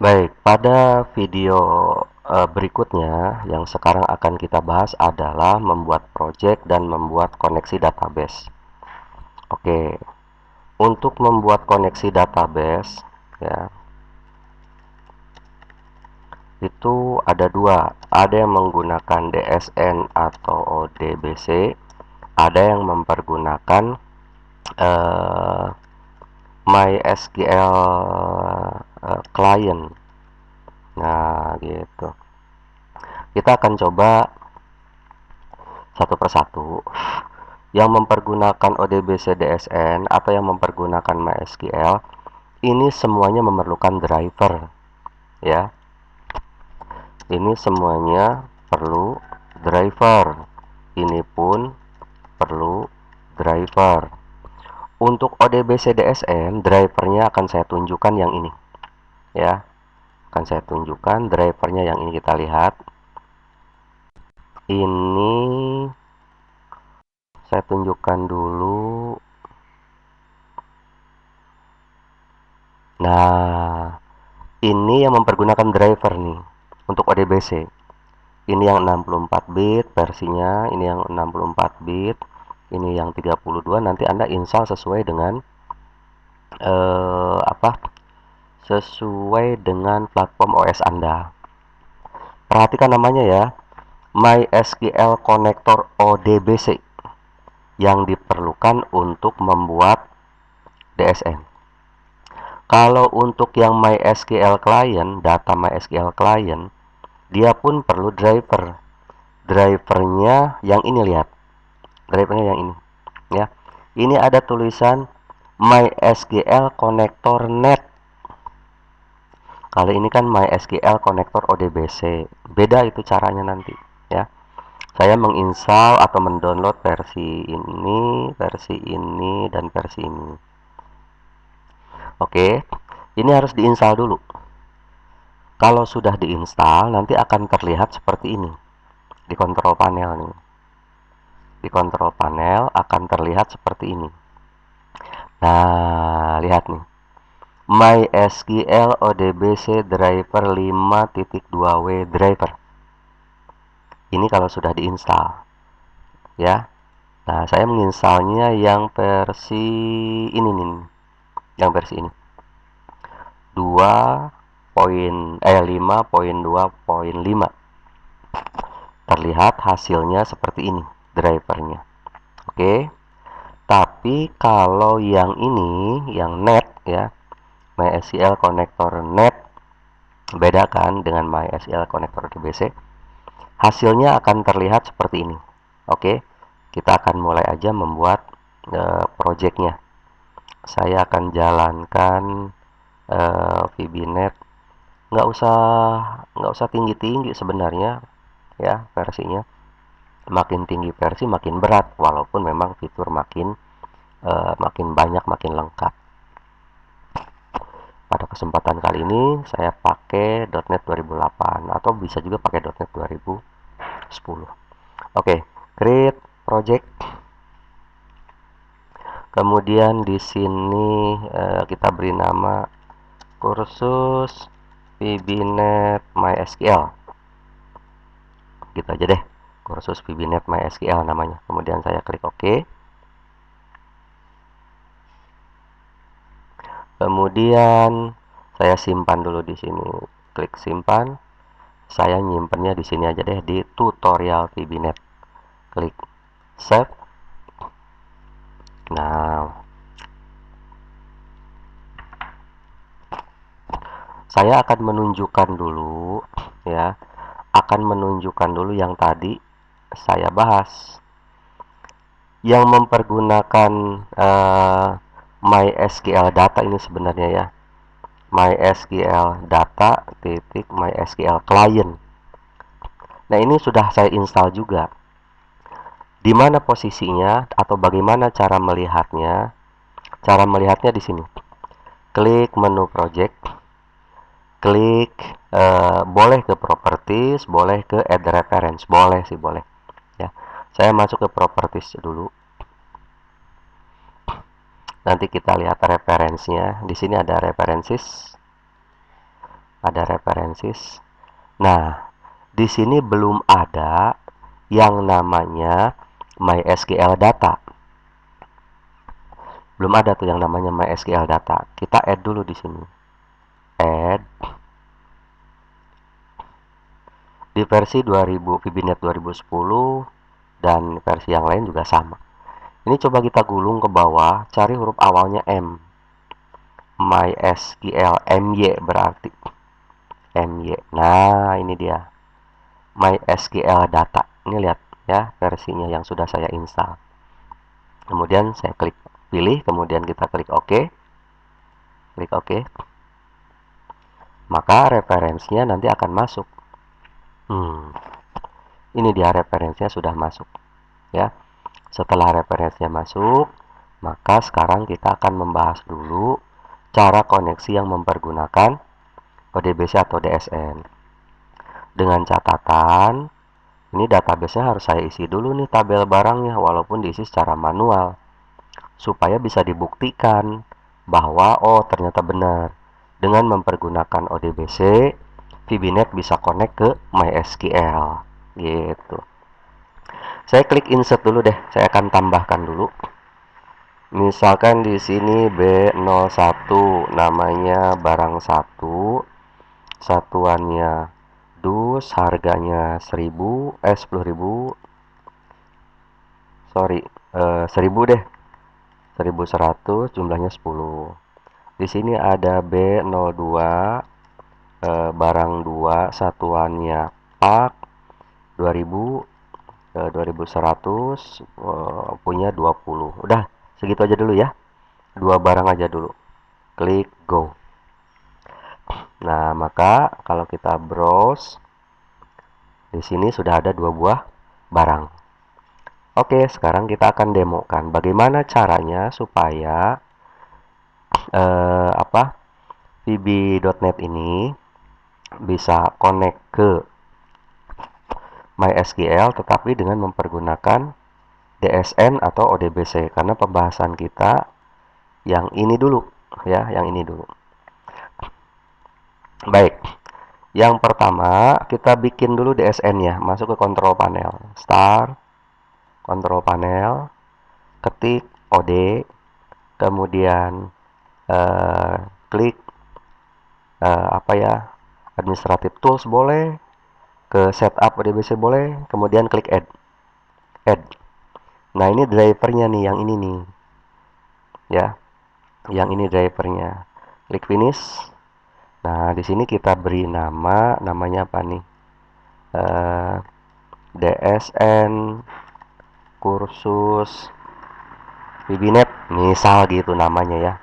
Baik, pada video berikutnya yang sekarang akan kita bahas adalah membuat project dan membuat koneksi database. Oke, untuk membuat koneksi database ya, itu ada dua. Ada yang menggunakan DSN atau ODBC, ada yang mempergunakan eh, MySQL client. Nah, gitu. Kita akan coba satu persatu. Yang mempergunakan ODBC DSN atau yang mempergunakan MySQL, ini semuanya memerlukan driver, ya. Ini semuanya perlu driver. Ini pun perlu driver. Untuk ODBC DSN, drivernya akan saya tunjukkan yang ini, ya. Akan saya tunjukkan drivernya yang ini, kita lihat. Ini saya tunjukkan dulu. Nah, ini yang mempergunakan driver nih untuk ODBC. Ini yang 64 bit versinya, ini yang 64 bit, ini yang 32. Nanti Anda install sesuai dengan apa? Sesuai dengan platform OS Anda. Perhatikan namanya ya. MySQL Connector ODBC yang diperlukan untuk membuat DSN. Kalau untuk yang MySQL client, data MySQL client, dia pun perlu driver. Drivernya yang ini, lihat. Drivernya yang ini, ya. Ini ada tulisan MySQL Connector Net. Kali ini kan MySQL Connector ODBC. Beda itu caranya nanti, ya. Saya menginstal atau mendownload versi ini, dan versi ini. Oke, ini harus diinstal dulu. Kalau sudah diinstal, nanti akan terlihat seperti ini di kontrol panel nih. Di kontrol panel akan terlihat seperti ini. Nah, lihat nih. MySQL ODBC driver 5.2w driver. Ini kalau sudah diinstal, ya. Nah, saya menginstalnya yang versi ini nih. Yang versi ini. 5.2.5. Terlihat hasilnya seperti ini, drivernya. Oke. Tapi kalau yang ini, yang net ya, MySQL Connector Net, beda kan dengan MySQL Connector DBC. Hasilnya akan terlihat seperti ini. Oke, kita akan mulai aja membuat projectnya. Saya akan jalankan VBNet. Nggak usah tinggi-tinggi sebenarnya, ya versinya. Makin tinggi versi makin berat, walaupun memang fitur makin banyak, makin lengkap. Pada kesempatan kali ini saya pakai .NET 2008 atau bisa juga pakai .NET 2010. Oke, create project. Kemudian di sini kita beri nama kursus VBNet MySQL. Gitu aja deh, kursus VBNet MySQL namanya. Kemudian saya klik OK. Kemudian saya simpan dulu di sini. Klik simpan. Saya nyimpennya di sini aja deh, di tutorial VBNet. Klik save. Nah, saya akan menunjukkan dulu, ya, akan menunjukkan dulu yang tadi saya bahas, yang mempergunakan MySQL data ini sebenarnya ya, MySQL data titik MySQL client. Nah, ini sudah saya install juga. Di mana posisinya atau bagaimana cara melihatnya? Cara melihatnya di sini. Klik menu project, klik boleh ke properties, boleh ke add reference, boleh sih, boleh ya. Saya masuk ke properties dulu. Nanti kita lihat referensinya. Di sini ada references. ada references. Nah, di sini belum ada yang namanya MySQL data. Belum ada tuh yang namanya MySQL data. Kita add dulu di sini. Add di versi 2000 VBNet 2010 dan versi yang lain juga sama. Ini coba kita gulung ke bawah, cari huruf awalnya M. MySQL MY berarti MY. Nah, ini dia. MySQL data. Ini lihat ya versinya yang sudah saya install. Kemudian saya klik pilih, kemudian kita klik OK. Klik OK. Maka referensinya nanti akan masuk. Ini dia referensinya sudah masuk. Ya. Setelah referensinya masuk, maka sekarang kita akan membahas dulu cara koneksi yang mempergunakan ODBC atau DSN. Dengan catatan, ini database-nya harus saya isi dulu nih tabel barangnya, walaupun diisi secara manual. Supaya bisa dibuktikan bahwa, oh ternyata benar. Dengan mempergunakan ODBC, VBNet bisa connect ke MySQL. Gitu. Saya klik insert dulu deh, saya akan tambahkan dulu. Misalkan di sini B01 namanya barang 1, satuannya dus, harganya 1000, 10.000. Sorry, 1000 deh. 1100, jumlahnya 10. Di sini ada B02, barang 2, satuannya pak, 2000, 2100, punya 20. Udah, segitu aja dulu ya. Dua barang aja dulu. Klik go. Nah, maka kalau kita browse, di sini sudah ada 2 buah barang. Oke, sekarang kita akan demokan bagaimana caranya supaya VB.NET ini bisa connect ke MySQL tetapi dengan mempergunakan DSN atau ODBC, karena pembahasan kita yang ini dulu ya, yang ini dulu. Baik. Yang pertama, kita bikin dulu DSN-nya, masuk ke control panel. Start, control panel, ketik OD, kemudian klik administrative tools boleh, ke setup ODBC boleh, kemudian klik add. Nah, ini drivernya nih, yang ini nih. Ya. Yang ini drivernya. Klik finish. Nah, di sini kita beri namanya apa nih? DSN kursus VBNet, misal gitu namanya ya.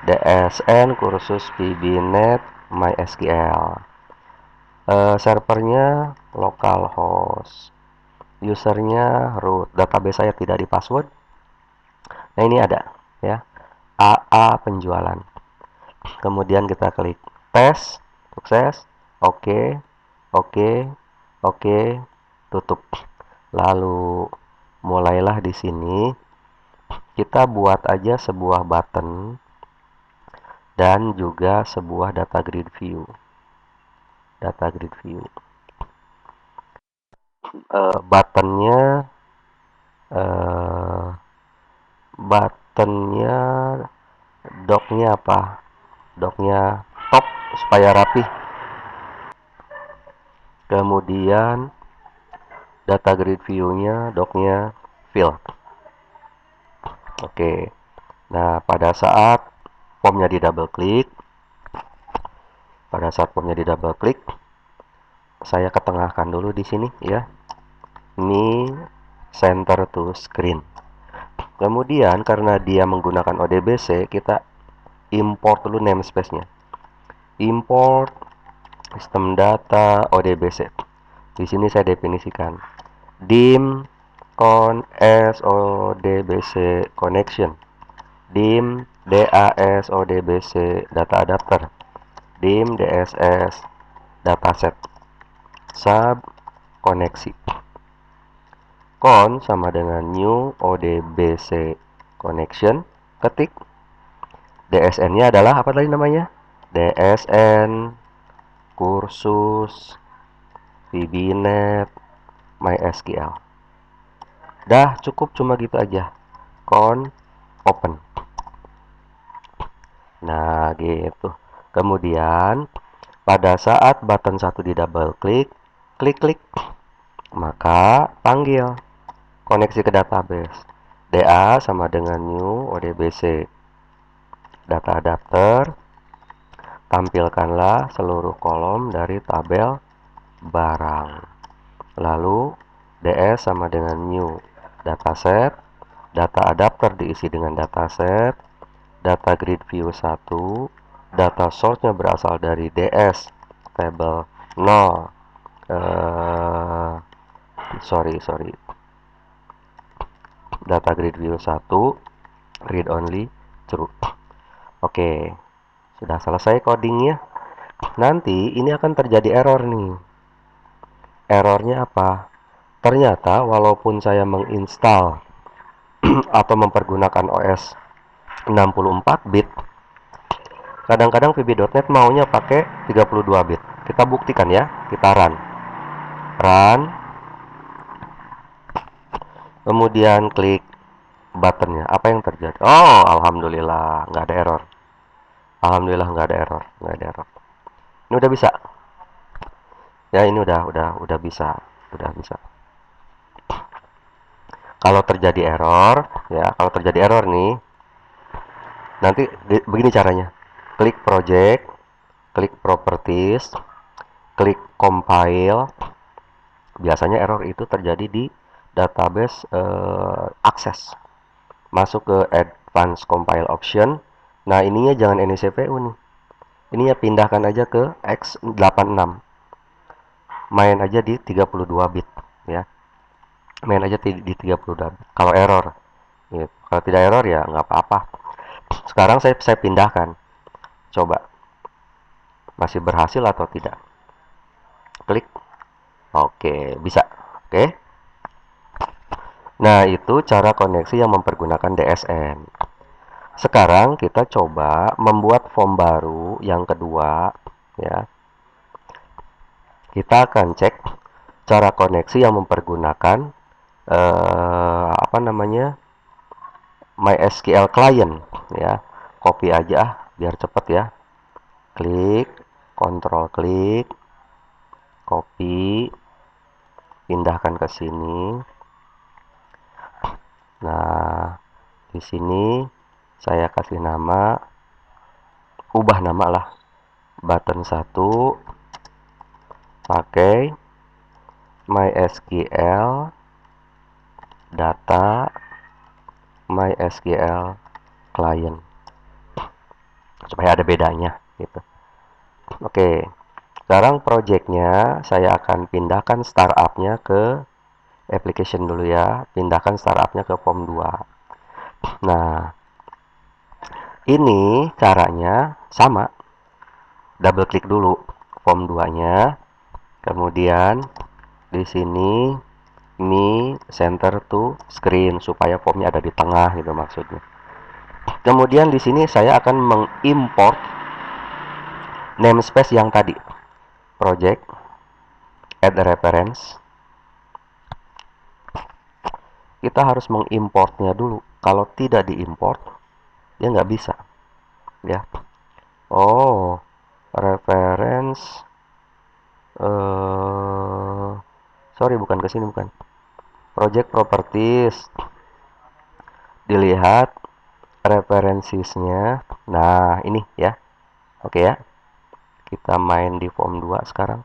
DSN kursus VBNet MySQL. Servernya localhost. Usernya root. Database saya tidak di password. Nah, ini ada ya. AA penjualan. Kemudian kita klik tes, sukses, oke, tutup. Lalu mulailah di sini kita buat aja sebuah button dan juga sebuah data grid view. Buttonnya docknya apa? Docknya top supaya rapi. Kemudian data grid view-nya docknya fill. Oke. Nah, pada saat formnya di double klik, saya ketengahkan dulu di sini ya. Ini center to screen. Kemudian karena dia menggunakan ODBC, kita import dulu namespace-nya. Import sistem data ODBC. Di sini saya definisikan dim con s ODBC connection, dim das ODBC data adapter, dim dss dataset, sub koneksi. Con sama dengan new ODBC connection, ketik. DSN-nya adalah apa tadi namanya? DSN kursus, VBNet, MySQL. Dah cukup cuma gitu aja. Open. Nah, gitu. Kemudian pada saat button satu di double klik, klik, maka panggil koneksi ke database. DA sama dengan new ODBC. Data adapter, tampilkanlah seluruh kolom dari tabel barang. Lalu DS sama dengan new dataset, data adapter diisi dengan dataset, data grid view 1, data source-nya berasal dari DS table 0. Sorry. Data grid view 1, read only, true. Oke, sudah selesai codingnya. Nanti ini akan terjadi error nih. Errornya apa? Ternyata walaupun saya menginstal atau mempergunakan OS 64 bit, kadang-kadang VB.NET maunya pakai 32 bit. Kita buktikan ya, kita run. Kemudian klik buttonnya. Apa yang terjadi? Oh, alhamdulillah, nggak ada error. Alhamdulillah nggak ada error. Ini udah bisa. Ya, ini udah bisa. Kalau terjadi error nih, nanti begini caranya. Klik project, klik properties, klik compile. Biasanya error itu terjadi di database access. Masuk ke advanced compile option. Nah, ininya jangan ini CPU nih. Ininya pindahkan aja ke x86. Main aja di 32 bit ya. Main aja di 32 bit. Kalau error, gitu. Kalau tidak error ya nggak apa-apa. Sekarang saya pindahkan. Coba masih berhasil atau tidak. Klik. Oke, bisa. Oke. Nah, itu cara koneksi yang mempergunakan DSN. Sekarang kita coba membuat form baru yang kedua ya. Kita akan cek cara koneksi yang mempergunakan MySQL client ya. Copy aja biar cepet ya. Klik, Ctrl klik, copy, pindahkan ke sini. Nah, di sini saya kasih nama, ubah nama lah, button 1 pakai MySQL data MySQL client supaya ada bedanya gitu. Oke, sekarang projectnya saya akan pindahkan startupnya ke application dulu ya. Pindahkan startupnya ke form 2. Nah, ini caranya sama. Double klik dulu form 2-nya. Kemudian di sini ini center to screen supaya formnya ada di tengah gitu maksudnya. Kemudian di sini saya akan mengimport namespace yang tadi. Project, add reference. Kita harus mengimportnya dulu. Kalau tidak diimport, dia nggak bisa. Ya. Oh, reference. Sorry, bukan ke sini, bukan. Project properties. Dilihat referensiesnya. Nah, ini ya. Oke ya. Kita main di form 2 sekarang.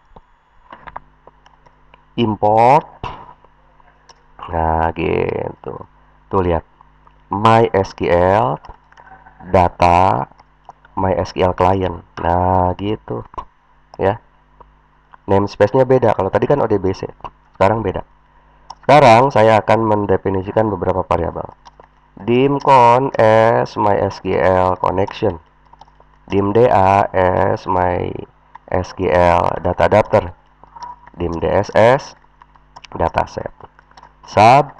Import. Nah, gitu. Tuh lihat. MySQL data MySQL client. Nah, gitu. Ya. Namespace-nya beda. Kalau tadi kan ODBC. Sekarang beda. Sekarang saya akan mendefinisikan beberapa variabel. Dimcon as MySQL connection. Dimda as MySQL data adapter. Dimdss dataset. Sub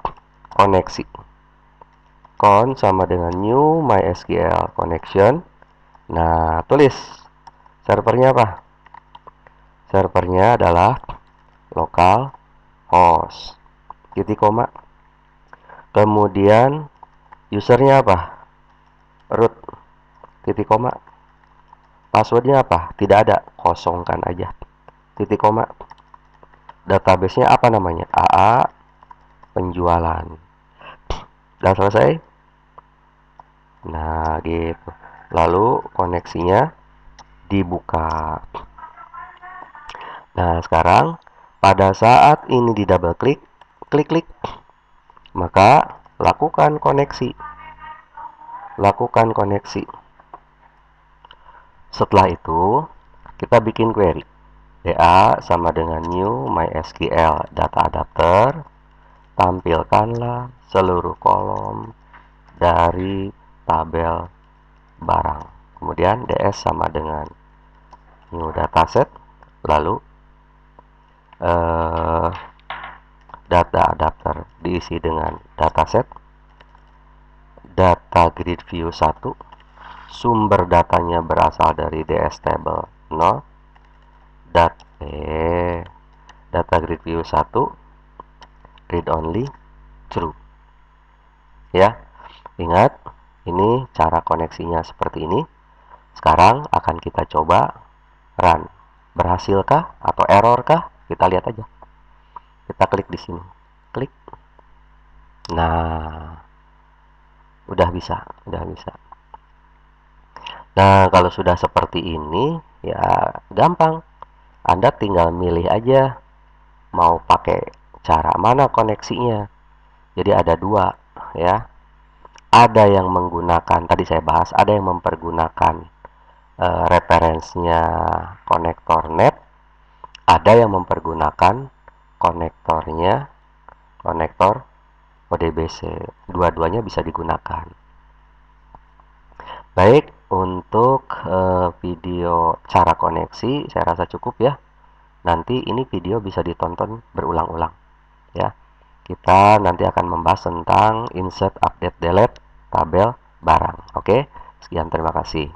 koneksi. Con sama dengan new MySQL connection. Nah, tulis servernya apa? Servernya adalah lokal host, titik koma. Kemudian usernya apa? Root, titik koma. Passwordnya apa? Tidak ada, kosongkan aja, titik koma. Database-nya apa namanya? AA penjualan. Udah selesai? Nah, gitu. Lalu koneksinya dibuka. Nah, sekarang pada saat ini di double klik, klik, maka lakukan koneksi. Lakukan koneksi. Setelah itu, kita bikin query. DA sama dengan new MySQL data adapter. Tampilkanlah seluruh kolom dari tabel barang. Kemudian DS sama dengan new dataset. Lalu data adapter diisi dengan dataset. Data grid view 1. Sumber datanya berasal dari DS table 0. Data grid view 1 read only true. Ya, ingat, ini cara koneksinya seperti ini. Sekarang akan kita coba run. Berhasilkah atau errorkah? Kita lihat aja. Kita klik di sini. Klik. Nah, udah bisa. Nah, kalau sudah seperti ini, ya gampang. Anda tinggal milih aja mau pakai cara mana koneksinya. Jadi ada dua, ya. Ada yang menggunakan, tadi saya bahas, ada yang mempergunakan referensinya konektor net, ada yang mempergunakan konektor ODBC. Dua-duanya bisa digunakan. Baik, untuk video cara koneksi saya rasa cukup ya. Nanti ini video bisa ditonton berulang-ulang ya. Kita nanti akan membahas tentang insert, update, delete tabel barang. Oke, sekian, terima kasih.